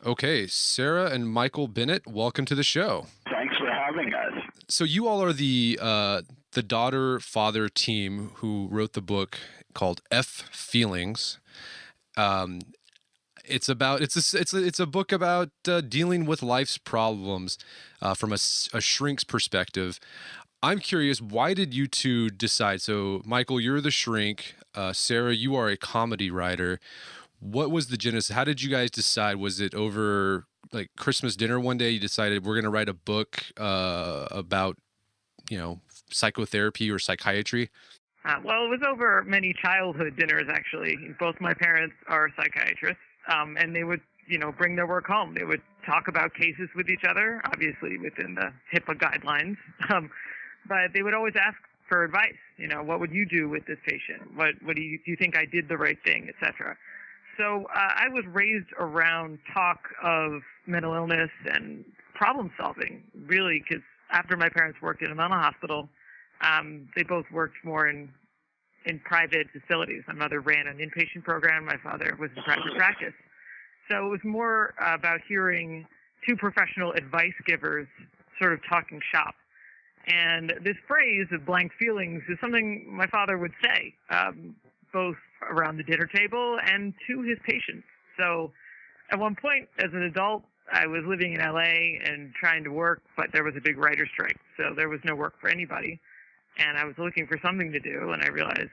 Okay, Sarah and Michael Bennett, welcome to the show. Thanks for having us. So you all are the daughter father team who wrote the book called Feelings. Um, it's a book about dealing with life's problems from a shrink's perspective. I'm curious, why did you two decide? So, Michael, you're the shrink. Sarah, you are a comedy writer. What was the genesis? How did you guys decide? Was it over like Christmas dinner one day? You decided we're going to write a book about, you know, psychotherapy or psychiatry? Well, it was over many childhood dinners, actually. Both my parents are psychiatrists, and they would, bring their work home. They would talk about cases with each other, obviously within the HIPAA guidelines, but they would always ask for advice. What would you do with this patient? What do you think I did the right thing, etc. So I was raised around talk of mental illness and problem solving, really, because after my parents worked in a mental hospital, they both worked more in private facilities. My mother ran an inpatient program. My father was in private practice. So it was more about hearing two professional advice givers sort of talking shop. And this phrase of blank feelings is something my father would say, both around the dinner table and to his patients. So at one point, as an adult, I was living in LA and trying to work, but there was a big writer's strike. So there was no work for anybody. And I was looking for something to do, and I realized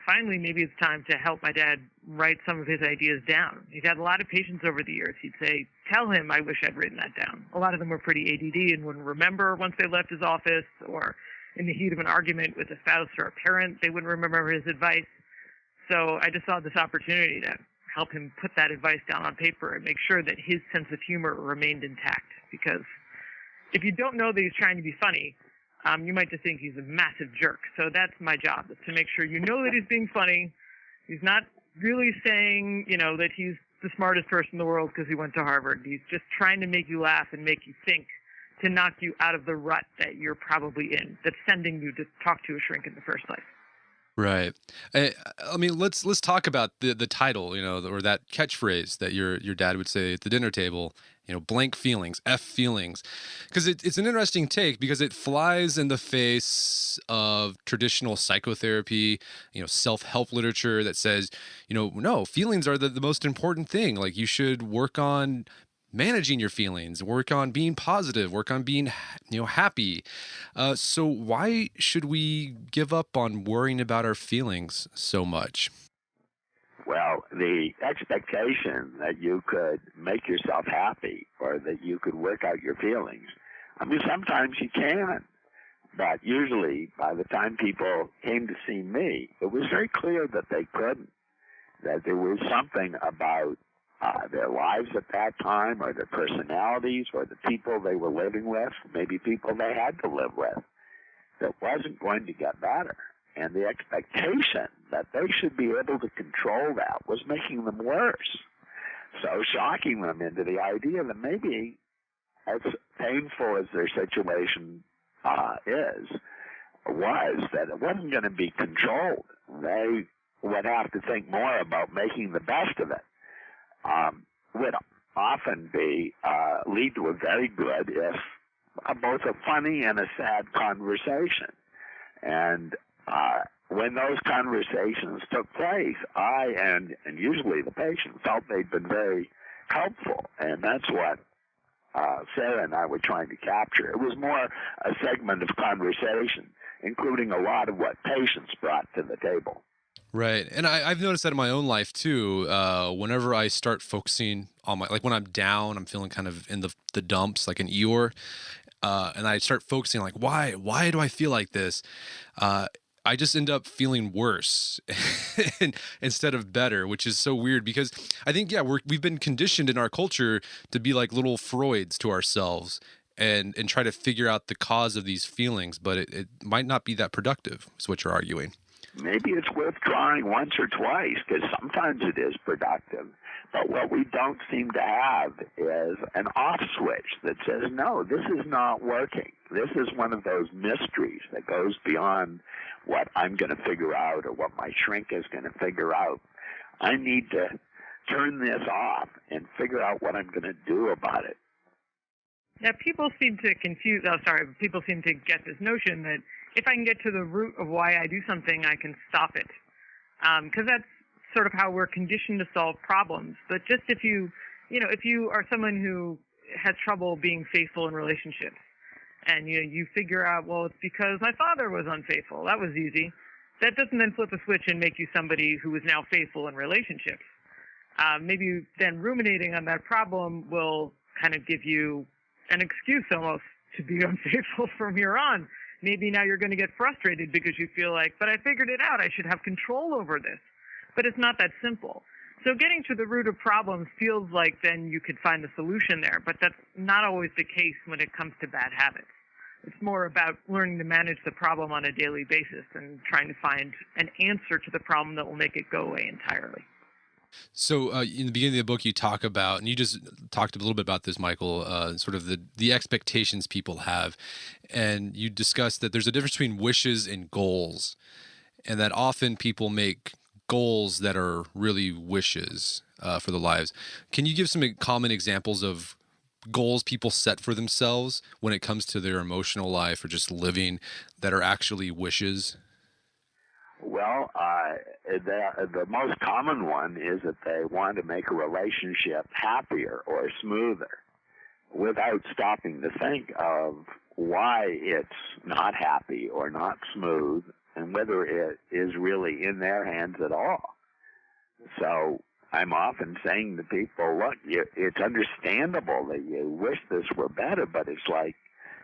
finally maybe it's time to help my dad write some of his ideas down. He's had a lot of patients over the years. He'd say, tell him I wish I'd written that down. A lot of them were pretty ADD and wouldn't remember once they left his office, or in the heat of an argument with a spouse or a parent, they wouldn't remember his advice. So I just saw this opportunity to help him put that advice down on paper and make sure that his sense of humor remained intact. Because if you don't know that he's trying to be funny, you might just think he's a massive jerk. So that's my job, is to make sure you know that he's being funny. He's not really saying, that he's the smartest person in the world because he went to Harvard. He's just trying to make you laugh and make you think, to knock you out of the rut that you're probably in, that's sending you to talk to a shrink in the first place. Right. I mean, let's talk about the title, or that catchphrase that your dad would say at the dinner table, blank feelings, feelings, because it's an interesting take because it flies in the face of traditional psychotherapy, self-help literature that says, no, feelings are the most important thing. Like you should work on managing your feelings, work on being positive, work on being, happy. So why should we give up on worrying about our feelings so much? Well, the expectation that you could make yourself happy or that you could work out your feelings, I mean, sometimes you can, but usually by the time people came to see me, it was very clear that they couldn't, that there was something about their lives at that time, or their personalities, or the people they were living with, maybe people they had to live with, that wasn't going to get better. And the expectation that they should be able to control that was making them worse. So shocking them into the idea that maybe, as painful as their situation was, that it wasn't going to be controlled. They would have to think more about making the best of it. Would often be lead to a very good, if both a funny and a sad conversation. And when those conversations took place, I and usually the patient felt they'd been very helpful, and that's what Sarah and I were trying to capture. It was more a segment of conversation, including a lot of what patients brought to the table. Right. And I've noticed that in my own life too. Whenever I start focusing on like when I'm down, I'm feeling kind of in the dumps, like an Eeyore, and I start focusing like, why do I feel like this? I just end up feeling worse instead of better, which is so weird because I think, we've been conditioned in our culture to be like little Freuds to ourselves and try to figure out the cause of these feelings, but it might not be that productive, is what you're arguing. Maybe it's worth trying once or twice, because sometimes it is productive. But what we don't seem to have is an off switch that says, no, this is not working. This is one of those mysteries that goes beyond what I'm going to figure out or what my shrink is going to figure out. I need to turn this off and figure out what I'm going to do about it. Yeah, people seem to people seem to get this notion that if I can get to the root of why I do something, I can stop it. Because that's sort of how we're conditioned to solve problems. But just if you are someone who has trouble being faithful in relationships, and you figure out, well, it's because my father was unfaithful. That was easy. That doesn't then flip a switch and make you somebody who is now faithful in relationships. Maybe then ruminating on that problem will kind of give you an excuse almost to be unfaithful from here on. Maybe now you're going to get frustrated because you feel like, but I figured it out. I should have control over this. But it's not that simple. So getting to the root of problems feels like then you could find the solution there, but that's not always the case when it comes to bad habits. It's more about learning to manage the problem on a daily basis and trying to find an answer to the problem that will make it go away entirely. So in the beginning of the book, you talk about, and you just talked a little bit about this, Michael, sort of the expectations people have. And you discussed that there's a difference between wishes and goals, and that often people make goals that are really wishes for their lives. Can you give some common examples of goals people set for themselves when it comes to their emotional life or just living that are actually wishes? Well, the most common one is that they want to make a relationship happier or smoother without stopping to think of why it's not happy or not smooth and whether it is really in their hands at all. So I'm often saying to people, look, it's understandable that you wish this were better, but it's like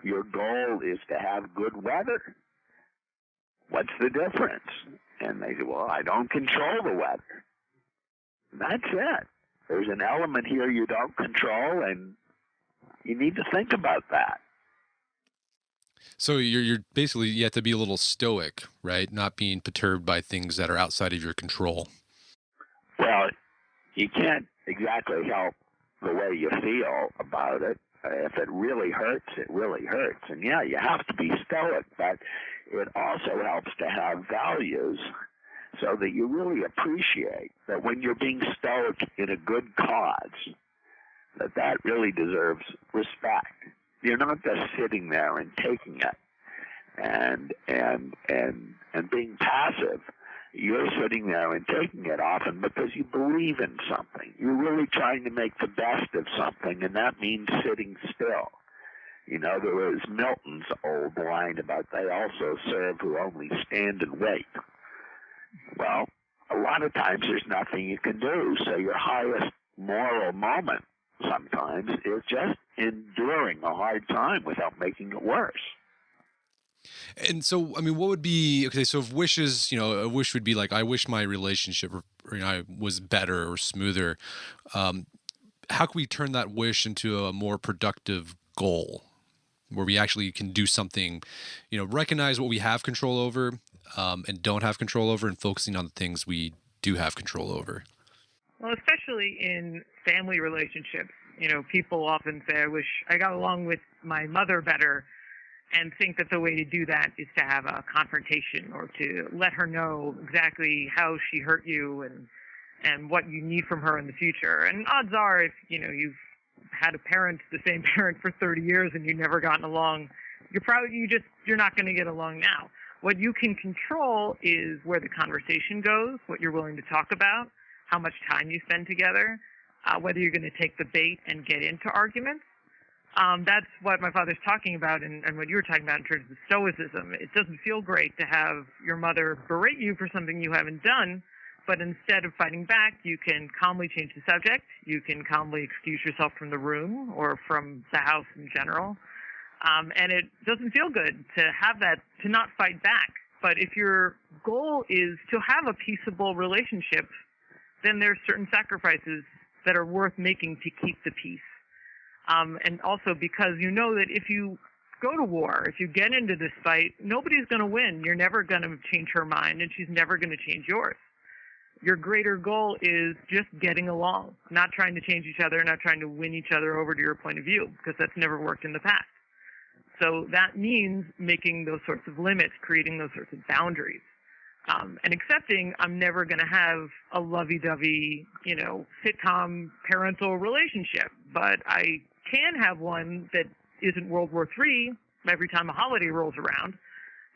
your goal is to have good weather. What's the difference? And they say, well, I don't control the weather. That's it. There's an element here you don't control, and you need to think about that. So you're basically, you have to be a little stoic, right? Not being perturbed by things that are outside of your control. Well, you can't exactly help the way you feel about it. If it really hurts, it really hurts. And yeah, you have to be stoic, but it also helps to have values so that you really appreciate that when you're being stoic in a good cause, that really deserves respect. You're not just sitting there and taking it and being passive. You're sitting there and taking it often because you believe in something. You're really trying to make the best of something, and that means sitting still. You know, there was Milton's old line about they also serve who only stand and wait. Well, a lot of times there's nothing you can do, so your highest moral moment sometimes is just enduring a hard time without making it worse. And so, I mean, what would be, okay, so if wishes, a wish would be like, I wish my relationship was better or smoother. How can we turn that wish into a more productive goal where we actually can do something, recognize what we have control over and don't have control over, and focusing on the things we do have control over? Well, especially in family relationships, people often say, I wish I got along with my mother better, and think that the way to do that is to have a confrontation or to let her know exactly how she hurt you and what you need from her in the future. And odds are, if you've had the same parent for 30 years and you've never gotten along, you're not going to get along now. What you can control is where the conversation goes, what you're willing to talk about, how much time you spend together, whether you're going to take the bait and get into arguments. That's what my father's talking about and what you were talking about in terms of stoicism. It doesn't feel great to have your mother berate you for something you haven't done, but instead of fighting back, you can calmly change the subject. You can calmly excuse yourself from the room or from the house in general. And it doesn't feel good to have that, to not fight back. But if your goal is to have a peaceable relationship, then there's certain sacrifices that are worth making to keep the peace. And also because you know that if you go to war, if you get into this fight, nobody's going to win. You're never going to change her mind, and she's never going to change yours. Your greater goal is just getting along, not trying to change each other, not trying to win each other over to your point of view, because that's never worked in the past. So that means making those sorts of limits, creating those sorts of boundaries. And accepting I'm never going to have a lovey-dovey, sitcom parental relationship, but I can have one that isn't World War III every time a holiday rolls around.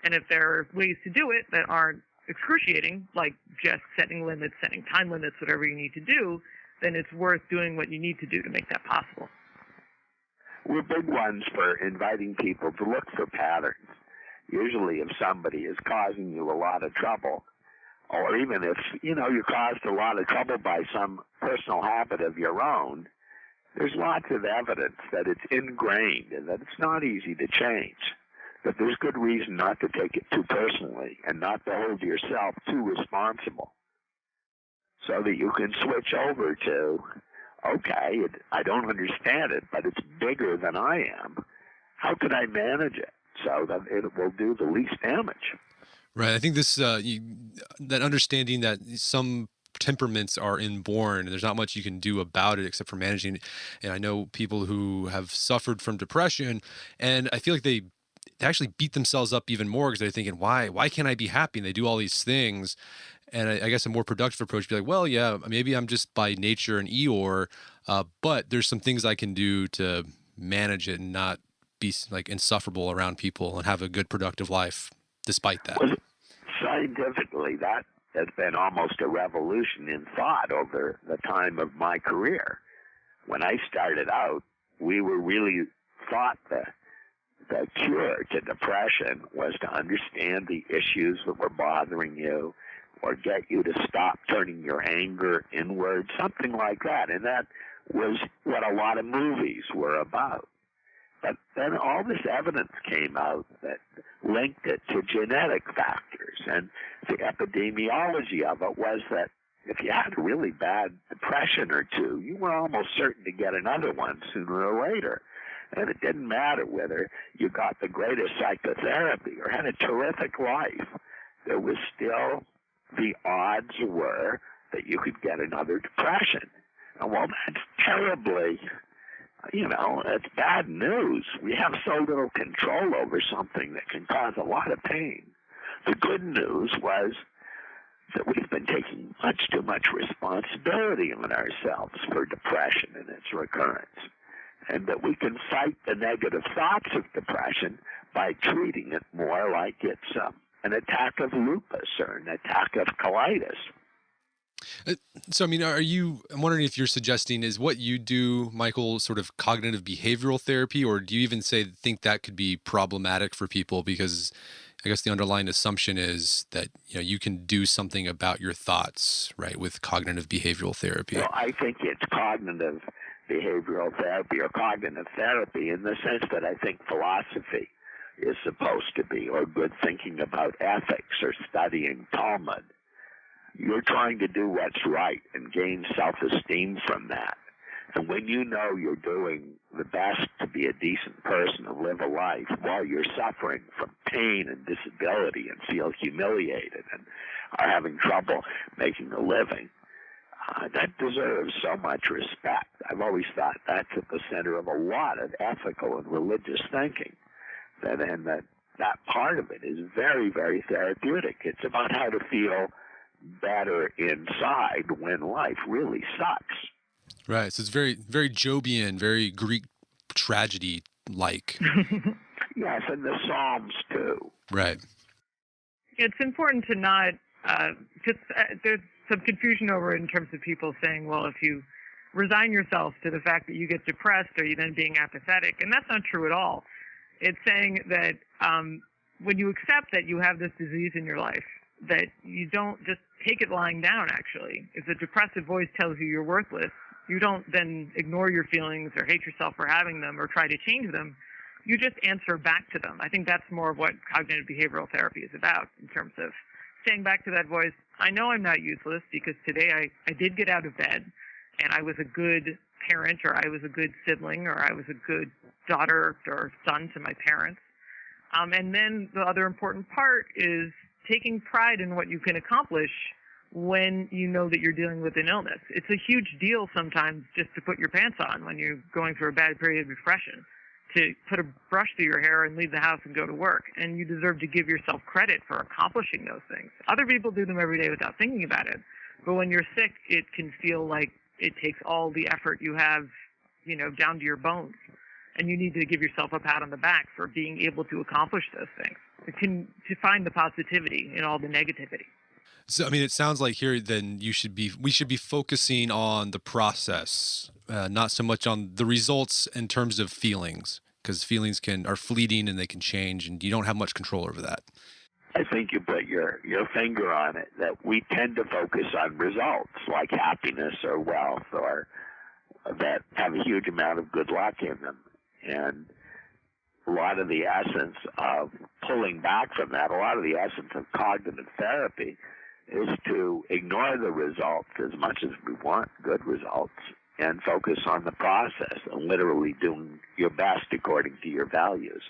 And if there are ways to do it that aren't excruciating, like just setting limits, setting time limits, whatever you need to do, then it's worth doing what you need to do to make that possible. We're big ones for inviting people to look for patterns. Usually if somebody is causing you a lot of trouble, or even if, you're caused a lot of trouble by some personal habit of your own, there's lots of evidence that it's ingrained and that it's not easy to change. But there's good reason not to take it too personally and not to hold yourself too responsible, so that you can switch over to, okay, I don't understand it, but it's bigger than I am. How can I manage it so that it will do the least damage? Right. I think this that understanding that some temperaments are inborn and there's not much you can do about it except for managing it. And I know people who have suffered from depression, and I feel like they actually beat themselves up even more because they're thinking, why can't I be happy? And they do all these things. And I guess a more productive approach would be like, well, yeah, maybe I'm just by nature an Eeyore, but there's some things I can do to manage it and not be like insufferable around people and have a good productive life despite that. Well, scientifically, that has been almost a revolution in thought over the time of my career. When I started out, we were really thought the cure to depression was to understand the issues that were bothering you, or get you to stop turning your anger inward, something like that. And that was what a lot of movies were about. But then all this evidence came out that linked it to genetic factors. And the epidemiology of it was that if you had a really bad depression or two, you were almost certain to get another one sooner or later. And it didn't matter whether you got the greatest psychotherapy or had a terrific life. There was still, the odds were that you could get another depression. And well, that's terribly, it's bad news. We have so little control over something that can cause a lot of pain. The good news was that we've been taking much too much responsibility on ourselves for depression and its recurrence, and that we can fight the negative thoughts of depression by treating it more like it's an attack of lupus or an attack of colitis. So, I mean, I'm wondering if you're suggesting, is what you do, Michael, sort of cognitive behavioral therapy, or do you even think that could be problematic for people? Because I guess the underlying assumption is that, you can do something about your thoughts, right, with cognitive behavioral therapy. Well, I think it's cognitive behavioral therapy or cognitive therapy in the sense that I think philosophy is supposed to be, or good thinking about ethics or studying Talmud. You're trying to do what's right and gain self-esteem from that. And when you know you're doing the best to be a decent person and live a life while you're suffering from pain and disability and feel humiliated and are having trouble making a living, that deserves so much respect. I've always thought that's at the center of a lot of ethical and religious thinking. And that part of it is very, very therapeutic. It's about how to feel better inside when life really sucks. Right. So it's very, very Jobian, very Greek tragedy-like. Yes, and the Psalms too. Right. It's important to not there's some confusion over it in terms of people saying, well, if you resign yourself to the fact that you get depressed, are you then being apathetic? And that's not true at all. It's saying that when you accept that you have this disease in your life, that you don't just take it lying down, actually. If the depressive voice tells you you're worthless, you don't then ignore your feelings or hate yourself for having them or try to change them. You just answer back to them. I think that's more of what cognitive behavioral therapy is about, in terms of saying back to that voice, I know I'm not useless because today I did get out of bed and I was a good parent, or I was a good sibling, or I was a good daughter or son to my parents. And then the other important part is taking pride in what you can accomplish when you know that you're dealing with an illness. It's a huge deal sometimes just to put your pants on when you're going through a bad period of depression, to put a brush through your hair and leave the house and go to work. And you deserve to give yourself credit for accomplishing those things. Other people do them every day without thinking about it. But when you're sick, it can feel like it takes all the effort you have, down to your bones. And you need to give yourself a pat on the back for being able to accomplish those things. To find the positivity in all the negativity. So, I mean, it sounds like here then we should be focusing on the process, not so much on the results in terms of feelings, because feelings are fleeting and they can change, and you don't have much control over that. I think you put your finger on it, that we tend to focus on results like happiness or wealth or that have a huge amount of good luck in them. And a lot of the essence of pulling back from that, a lot of the essence of cognitive therapy is to ignore the results as much as we want good results and focus on the process and literally doing your best according to your values.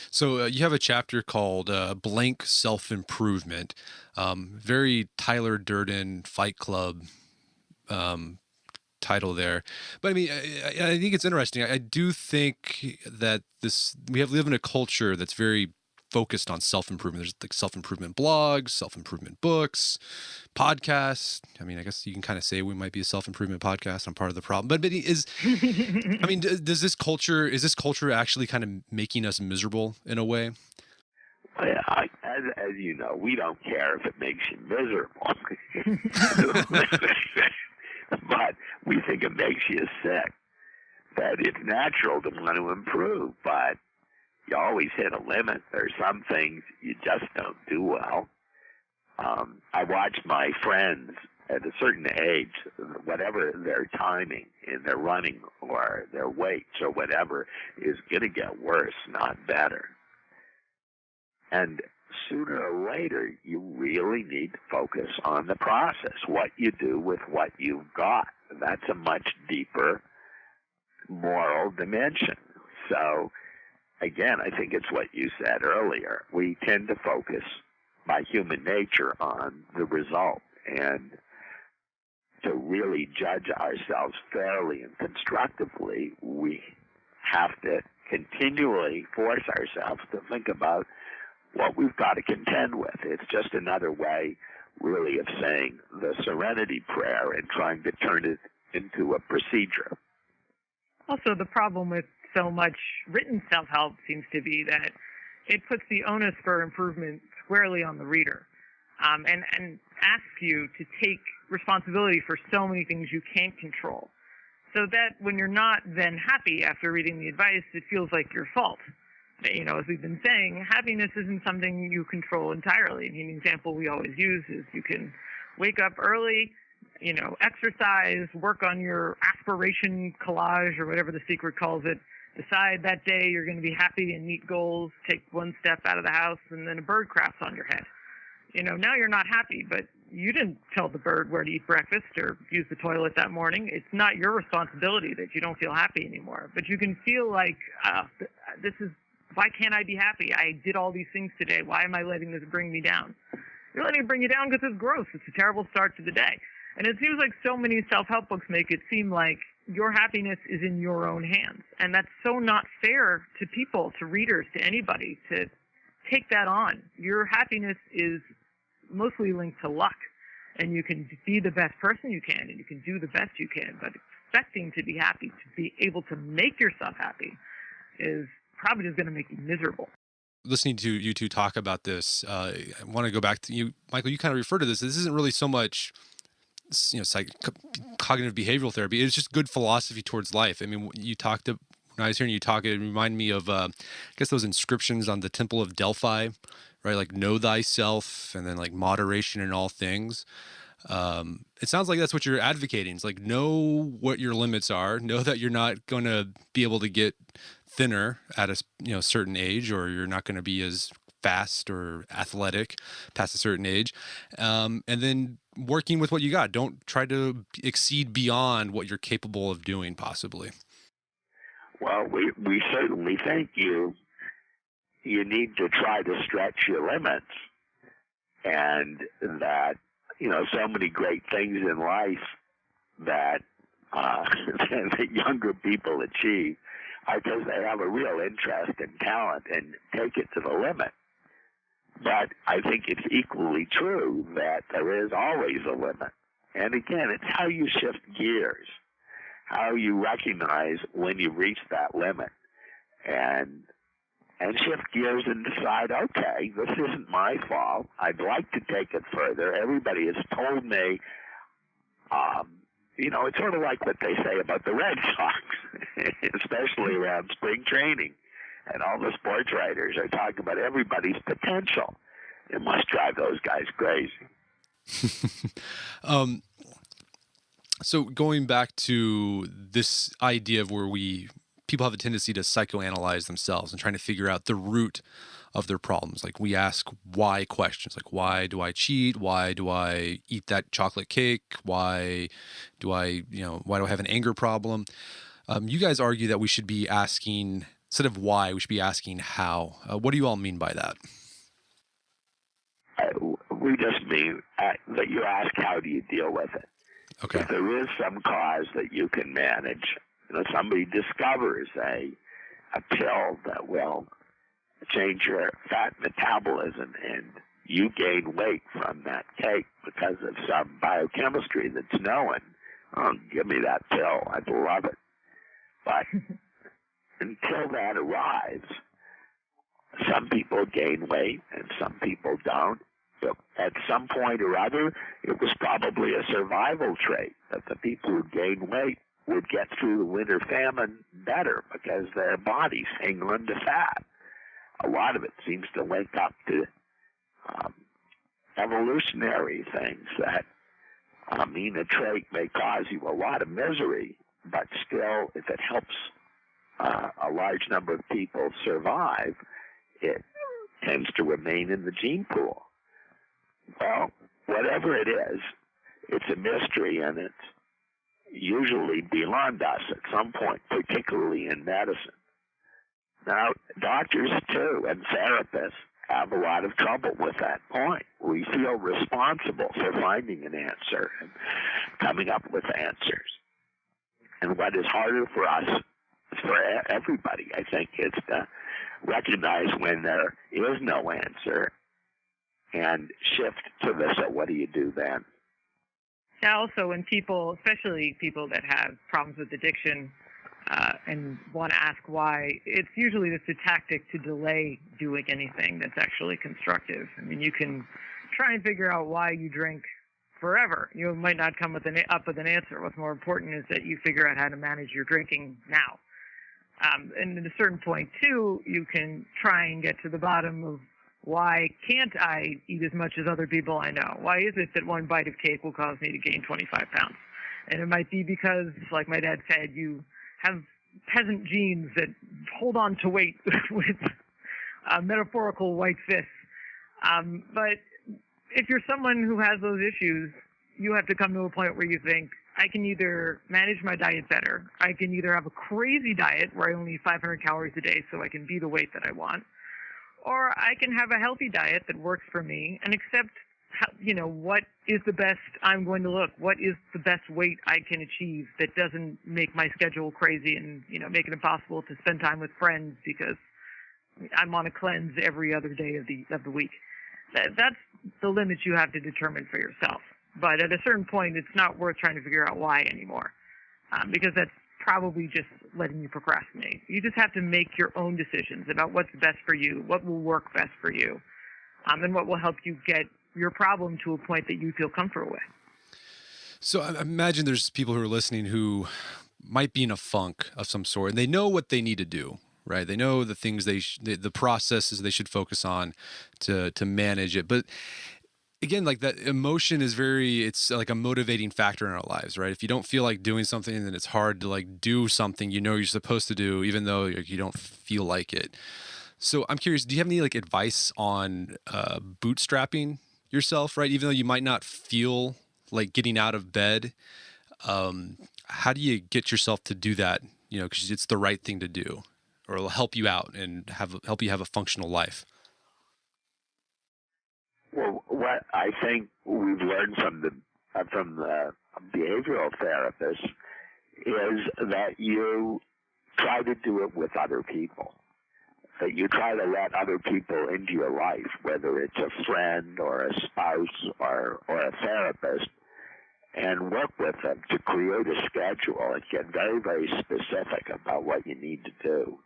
So you have a chapter called Blank Self-Improvement, very Tyler Durden Fight Club title there. But I mean, I think it's interesting. I do think that we live in a culture that's very focused on self-improvement. There's like self-improvement blogs, self-improvement books, podcasts. I mean, I guess you can kind of say we might be a self-improvement podcast. I'm part of the problem. But is this culture actually kind of making us miserable in a way? Yeah, as you know, we don't care if it makes you miserable. But we think it makes you sick. That it's natural to want to improve, but you always hit a limit. There's some things you just don't do well. I watch my friends at a certain age, whatever their timing in their running or their weights or whatever is going to get worse, not better. And sooner or later, you really need to focus on the process, what you do with what you've got. That's a much deeper moral dimension. So, again, I think it's what you said earlier. We tend to focus by human nature on the result, and to really judge ourselves fairly and constructively, we have to continually force ourselves to think about what we've got to contend with. It's just another way, really, of saying the serenity prayer and trying to turn it into a procedure. Also, the problem with so much written self-help seems to be that it puts the onus for improvement squarely on the reader, and asks you to take responsibility for so many things you can't control. So that when you're not then happy after reading the advice, it feels like your fault. As we've been saying, happiness isn't something you control entirely. I mean, the example we always use is you can wake up early, exercise, work on your aspiration collage or whatever the secret calls it, decide that day you're going to be happy and meet goals, take one step out of the house, and then a bird craps on your head. Now you're not happy, but you didn't tell the bird where to eat breakfast or use the toilet that morning. It's not your responsibility that you don't feel happy anymore. But you can feel like, why can't I be happy? I did all these things today. Why am I letting this bring me down? You're letting it bring you down because it's gross. It's a terrible start to the day. And it seems like so many self-help books make it seem like your happiness is in your own hands. And that's so not fair to people, to readers, to anybody, to take that on. Your happiness is mostly linked to luck. And you can be the best person you can, and you can do the best you can. But expecting to be happy, to be able to make yourself happy, is probably just going to make you miserable. Listening to you two talk about this, I want to go back to you, Michael. You kind of referred to this. This isn't really so much, cognitive behavioral therapy. It's just good philosophy towards life. I mean, when I was hearing you talk, it reminded me of, I guess, those inscriptions on the Temple of Delphi, right? Like, know thyself, and then like moderation in all things. It sounds like that's what you're advocating. It's like, know what your limits are, know that you're not going to be able to get thinner at a certain age, or you're not going to be as fast or athletic past a certain age, and then working with what you got. Don't try to exceed beyond what you're capable of doing, possibly. Well, we certainly think you need to try to stretch your limits, and that so many great things in life that that younger people achieve because they have a real interest and talent and take it to the limit. But I think it's equally true that there is always a limit. And again, it's how you shift gears, how you recognize when you reach that limit, and shift gears and decide, okay, this isn't my fault. I'd like to take it further. Everybody has told me, it's sort of like what they say about the Red Sox, especially around spring training. And all the sports writers are talking about everybody's potential. It must drive those guys crazy. So going back to this idea of where people have a tendency to psychoanalyze themselves and trying to figure out the root of their problems. Like we ask why questions, like why do I cheat? Why do I eat that chocolate cake? Why do I have an anger problem? You guys argue that we should be asking, instead of why, we should be asking how. What do you all mean by that? We just mean that you ask, how do you deal with it? Okay. If there is some cause that you can manage, somebody discovers a pill that will change your fat metabolism and you gain weight from that cake because of some biochemistry that's known, give me that pill. I'd love it. But until that arrives, some people gain weight and some people don't. But at some point or other, it was probably a survival trait that the people who gain weight would get through the winter famine better because their bodies hang on to fat. A lot of it seems to link up to evolutionary things that a trait may cause you a lot of misery, but still, if it helps a large number of people survive, it tends to remain in the gene pool. Well, whatever it is, it's a mystery, and it's usually beyond us at some point, particularly in medicine. Now, doctors, too, and therapists have a lot of trouble with that point. We feel responsible for finding an answer and coming up with answers. And what is harder for us, for everybody, I think, is to recognize when there is no answer and shift to the, so what do you do then? Yeah, also when people, especially people that have problems with addiction and want to ask why, it's usually just a tactic to delay doing anything that's actually constructive. I mean, you can try and figure out why you drink forever. You might not come up with an answer. What's more important is that you figure out how to manage your drinking now. And at a certain point, too, you can try and get to the bottom of why can't I eat as much as other people I know? Why is it that one bite of cake will cause me to gain 25 pounds? And it might be because, like my dad said, you have peasant genes that hold on to weight with metaphorical white fists. But if you're someone who has those issues, you have to come to a point where you think, I can either manage my diet better, I can either have a crazy diet where I only eat 500 calories a day so I can be the weight that I want, or I can have a healthy diet that works for me and accept, what is the best I'm going to look? What is the best weight I can achieve that doesn't make my schedule crazy and, make it impossible to spend time with friends because I'm on a cleanse every other day of the week. That's the limits you have to determine for yourself. But at a certain point, it's not worth trying to figure out why anymore, because that's probably just letting you procrastinate. You just have to make your own decisions about what's best for you, what will work best for you, and what will help you get your problem to a point that you feel comfortable with. So I imagine there's people who are listening who might be in a funk of some sort, and they know what they need to do, right? They know the things the processes they should focus on to manage it. But again, like that emotion is it's like a motivating factor in our lives, right? If you don't feel like doing something, then it's hard to like do something you're supposed to do, even though you don't feel like it. So I'm curious, do you have any like advice on bootstrapping yourself, right? Even though you might not feel like getting out of bed, how do you get yourself to do that? Because it's the right thing to do, or it'll help you out and help you have a functional life. Well, what I think we've learned from the behavioral therapists is that you try to do it with other people. That you try to let other people into your life, whether it's a friend or a spouse or a therapist, and work with them to create a schedule and get very, very specific about what you need to do.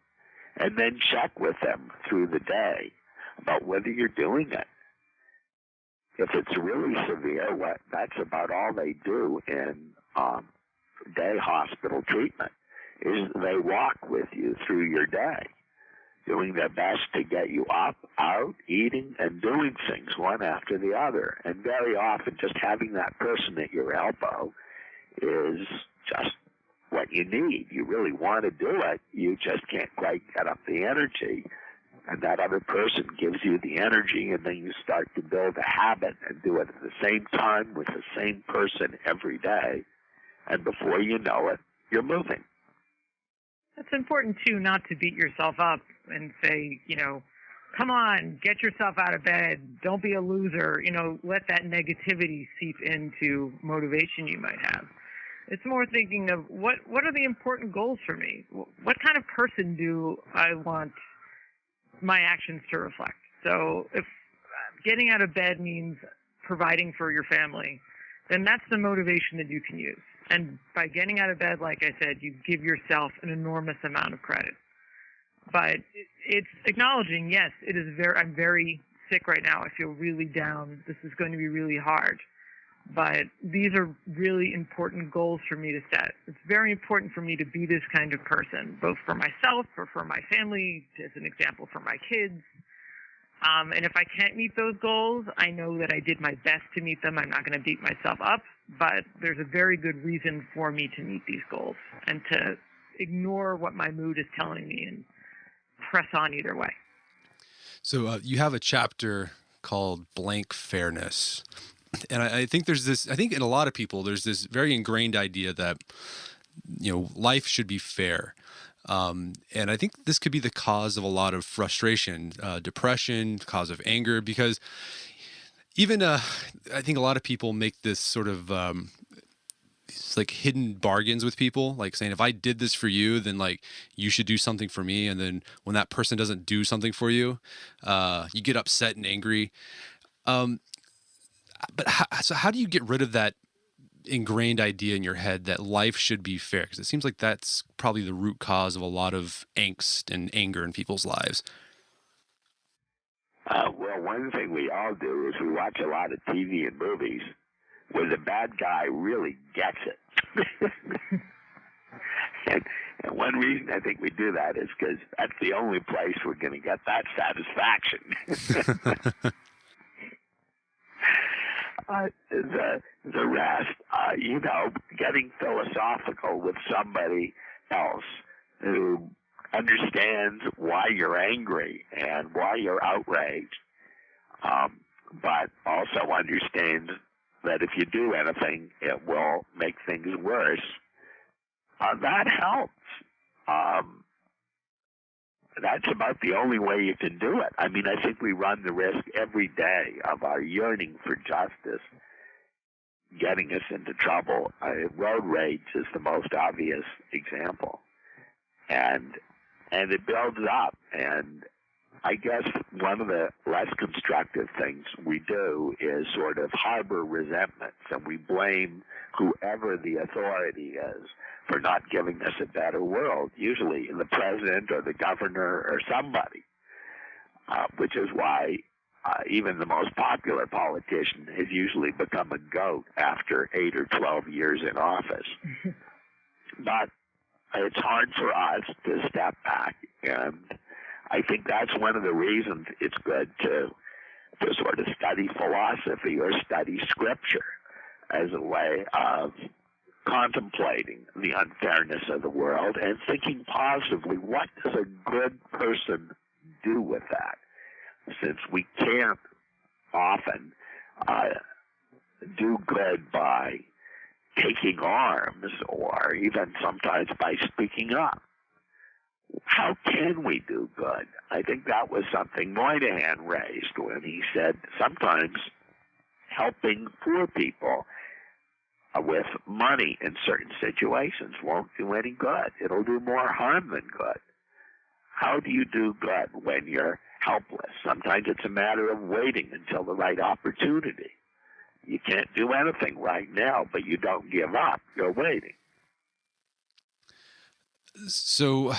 And then check with them through the day about whether you're doing it. If it's really severe, that's about all they do in day hospital treatment, is they walk with you through your day, doing their best to get you up, out, eating, and doing things one after the other. And very often just having that person at your elbow is just what you need. You really want to do it. You just can't quite get up the energy. And that other person gives you the energy, and then you start to build a habit and do it at the same time with the same person every day. And before you know it, you're moving. It's important, too, not to beat yourself up and say, come on, get yourself out of bed. Don't be a loser. Let that negativity seep into motivation you might have. It's more thinking of what are the important goals for me? What kind of person do I want my actions to reflect? So if getting out of bed means providing for your family, then that's the motivation that you can use. And by getting out of bed, like I said, you give yourself an enormous amount of credit. But it's acknowledging, yes, I'm very sick right now. I feel really down. This is going to be really hard. But these are really important goals for me to set. It's very important for me to be this kind of person, both for myself or for my family, as an example, for my kids. And if I can't meet those goals, I know that I did my best to meet them. I'm not going to beat myself up, but there's a very good reason for me to meet these goals and to ignore what my mood is telling me and press on either way. So you have a chapter called Blank Fairness. And I think I think in a lot of people, there's this very ingrained idea that, life should be fair. And I think this could be the cause of a lot of frustration, depression, cause of anger, because even I think a lot of people make this sort of it's like hidden bargains with people, like saying, if I did this for you, then like you should do something for me. And then when that person doesn't do something for you, you get upset and angry. But how do you get rid of that ingrained idea in your head that life should be fair? Because it seems like that's probably the root cause of a lot of angst and anger in people's lives. Well, one thing we all do is we watch a lot of TV and movies where the bad guy really gets it. and one reason I think we do that is because that's the only place we're going to get that satisfaction. The rest, getting philosophical with somebody else who understands why you're angry and why you're outraged, but also understands that if you do anything, it will make things worse. That helps. That's about the only way you can do it. I mean, I think we run the risk every day of our yearning for justice getting us into trouble. Road rage is the most obvious example. And it builds up. And I guess one of the less constructive things we do is sort of harbor resentments, and we blame whoever the authority is for not giving us a better world, usually the president or the governor or somebody, which is why even the most popular politician has usually become a goat after 8 or 12 years in office. But it's hard for us to step back, and I think that's one of the reasons it's good to sort of study philosophy or study scripture as a way of contemplating the unfairness of the world and thinking positively, what does a good person do with that? Since we can't often do good by taking arms or even sometimes by speaking up, how can we do good? I think that was something Moynihan raised when he said sometimes helping poor people with money in certain situations won't do any good. It'll do more harm than good. How do you do good when you're helpless? Sometimes it's a matter of waiting until the right opportunity. You can't do anything right now, but you don't give up. You're waiting. So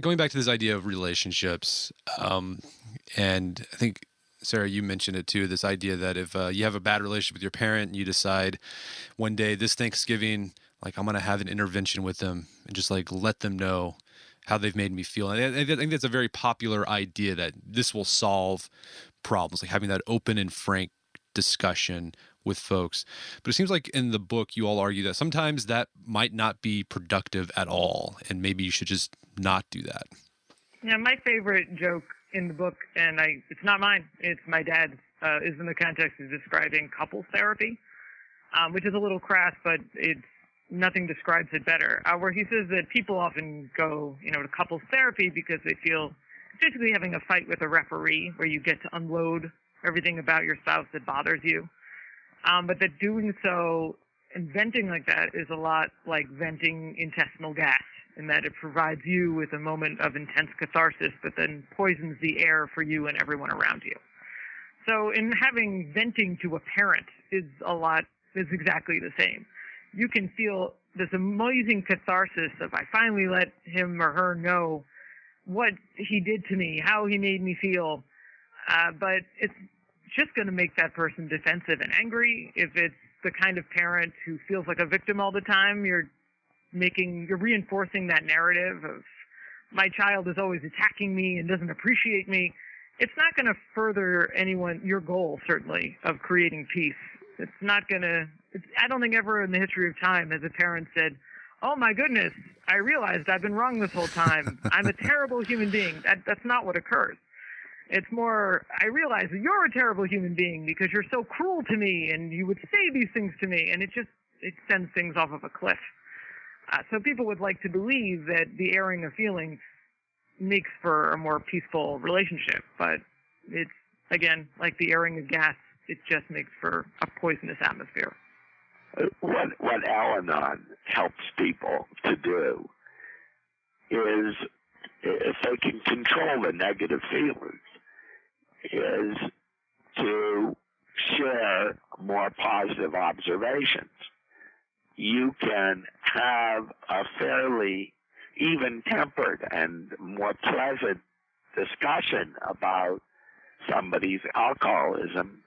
going back to this idea of relationships, and I think, Sarah, you mentioned it too, this idea that if you have a bad relationship with your parent and you decide one day this Thanksgiving, like I'm going to have an intervention with them and just like let them know how they've made me feel. And I think that's a very popular idea that this will solve problems, like having that open and frank discussion with folks. But it seems like in the book, you all argue that sometimes that might not be productive at all. And maybe you should just not do that. Yeah, my favorite joke in the book, and it's not mine, it's my dad's, is in the context of describing couples therapy, which is a little crass, but nothing describes it better, where he says that people often go, to couples therapy because they feel basically having a fight with a referee where you get to unload everything about your spouse that bothers you. But that doing so and venting like that is a lot like venting intestinal gas, in that it provides you with a moment of intense catharsis, but then poisons the air for you and everyone around you. So in having venting to a parent is exactly the same. You can feel this amazing catharsis of I finally let him or her know what he did to me, how he made me feel. But it's just going to make that person defensive and angry. If it's the kind of parent who feels like a victim all the time, you're reinforcing that narrative of my child is always attacking me and doesn't appreciate me. It's not going to further your goal, certainly, of creating peace. It's not going to, I don't think ever in the history of time has a parent said, oh my goodness, I realized I've been wrong this whole time. I'm a terrible human being. That's not what occurs. It's more, I realize that you're a terrible human being because you're so cruel to me and you would say these things to me, and it sends things off of a cliff. So people would like to believe that the airing of feelings makes for a more peaceful relationship, but it's, again, like the airing of gas, it just makes for a poisonous atmosphere. What Al-Anon helps people to do is, if they can control the negative feelings, is to share more positive observations. You can have a fairly even-tempered and more pleasant discussion about somebody's alcoholism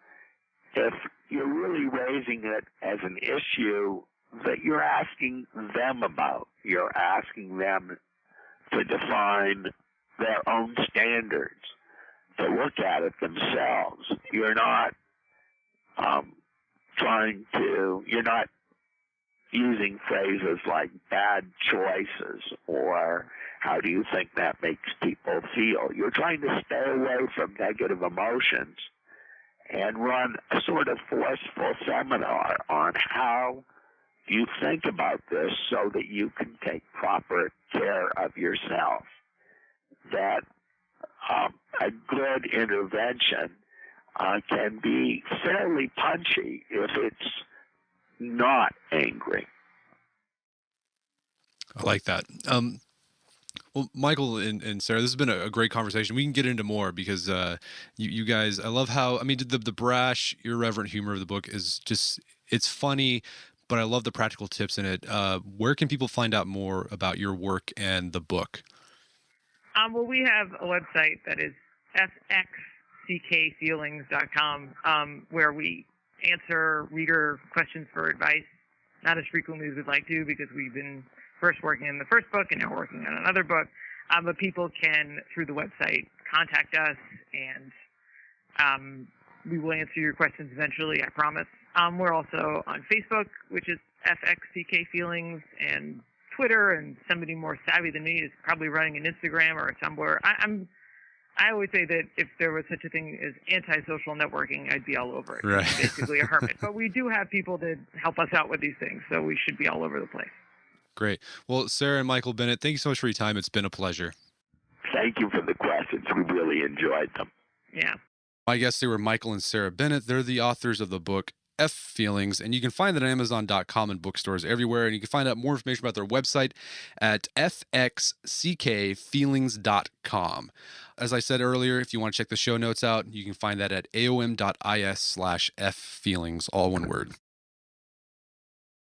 if you're really raising it as an issue that you're asking them about. You're asking them to define their own standards, to look at it themselves. You're not you're not using phrases like bad choices or how do you think that makes people feel. You're trying to stay away from negative emotions and run a sort of forceful seminar on how you think about this so that you can take proper care of yourself. That a good intervention can be fairly punchy if it's not angry. I like that. Well, Michael and Sarah, this has been a great conversation. We can get into more because you guys, I love how, the brash, irreverent humor of the book is just, it's funny, but I love the practical tips in it. Where can people find out more about your work and the book? Well, we have a website that is fckfeelings.com, where we answer reader questions for advice, not as frequently as we'd like to because we've been first working on the first book and now working on another book. But people can, through the website, contact us, and we will answer your questions eventually, I promise. We're also on Facebook, which is Fck Feelings, and Twitter, and somebody more savvy than me is probably running an Instagram or a Tumblr. I always say that if there was such a thing as anti-social networking, I'd be all over it. Right. I'm basically a hermit. But we do have people that help us out with these things, so we should be all over the place. Great. Well, Sarah and Michael Bennett, thank you so much for your time. It's been a pleasure. Thank you for the questions. We really enjoyed them. Yeah. My guests, they were Michael and Sarah Bennett. They're the authors of the book F Feelings, and you can find that on Amazon.com and bookstores everywhere. And you can find out more information about their website at fxckfeelings.com. As I said earlier, if you want to check the show notes out, you can find that at aom.is/ffeelings, all one word.